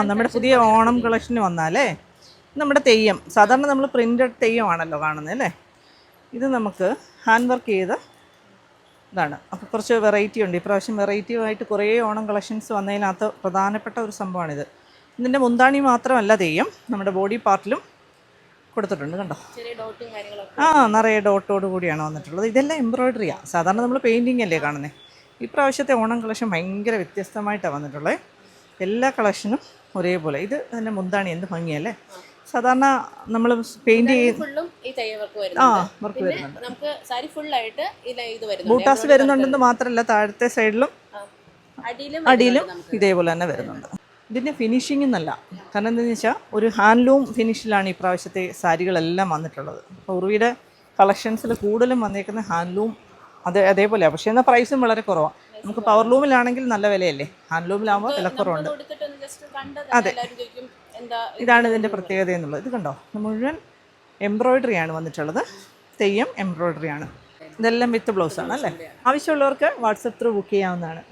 നമ്മുടെ പുതിയ ഓണം കളക്ഷന് വന്നാലേ നമ്മുടെ തെയ്യം സാധാരണ നമ്മൾ പ്രിൻ്റഡ് തെയ്യമാണല്ലോ കാണുന്നത് അല്ലേ. ഇത് നമുക്ക് ഹാൻഡ് വർക്ക് ചെയ്ത് ഇതാണ്. അപ്പോൾ കുറച്ച് വെറൈറ്റി ഉണ്ട്. ഇപ്രാവശ്യം വെറൈറ്റി ആയിട്ട് കുറേ ഓണം കളക്ഷൻസ് വന്നതിനകത്ത് പ്രധാനപ്പെട്ട ഒരു സംഭവമാണിത്. ഇതിൻ്റെ മുന്താണി മാത്രമല്ല തെയ്യം, നമ്മുടെ ബോഡി പാർട്ടിലും കൊടുത്തിട്ടുണ്ട് കണ്ടോ. നിറയെ ഡോട്ടോട് കൂടിയാണ് വന്നിട്ടുള്ളത്. ഇതെല്ലാം എംബ്രോയ്ഡറിയാണ്. സാധാരണ നമ്മൾ പെയിൻറ്റിങ് അല്ലേ കാണുന്നത്. ഇപ്രാവശ്യത്തെ ഓണം കളക്ഷൻ ഭയങ്കര വ്യത്യസ്തമായിട്ടാണ് വന്നിട്ടുള്ളത്. എല്ലാ കളക്ഷനും ഒരേപോലെ. ഇത് തന്നെ മുന്താണി എന്ത് ഭംഗിയല്ലേ. സാധാരണ നമ്മൾ പെയിന്റ് വർക്ക് വരുന്നുണ്ട്. ബൂട്ടാസ് വരുന്നുണ്ടെന്ന് മാത്രമല്ല താഴത്തെ സൈഡിലും അടിയിലും ഇതേപോലെ തന്നെ വരുന്നുണ്ട്. ഇതിൻ്റെ ഫിനിഷിംഗ് എന്നല്ല, കാരണം എന്താണെന്ന് വെച്ചാൽ ഒരു ഹാൻഡ്ലൂം ഫിനിഷിലാണ് ഈ പ്രാവശ്യത്തെ സാരികളെല്ലാം വന്നിട്ടുള്ളത്. അപ്പോൾ ഉറുവിയുടെ കളക്ഷൻസിൽ കൂടുതലും വന്നേക്കുന്ന ഹാൻഡ്ലൂം അതേപോലെയാണ്. പക്ഷേ എന്നാൽ പ്രൈസും വളരെ കുറവാണ്. നമുക്ക് പവർ ലൂമിലാണെങ്കിൽ നല്ല വിലയല്ലേ, ഹാൻഡ്ലൂമിലാകുമ്പോൾ വിലക്കുറവുണ്ട്. അതെ, ഇതാണ് ഇതിൻ്റെ പ്രത്യേകത എന്നുള്ളത്. ഇത് കണ്ടോ, മുഴുവൻ എംബ്രോയ്ഡറിയാണ് വന്നിട്ടുള്ളത്. തെയ്യം എംബ്രോയ്ഡറിയാണ്. ഇതെല്ലാം വിത്ത് ബ്ലൗസാണ് അല്ലേ. ആവശ്യമുള്ളവർക്ക് വാട്സപ്പ് ത്രൂ ബുക്ക് ചെയ്യാവുന്നതാണ്.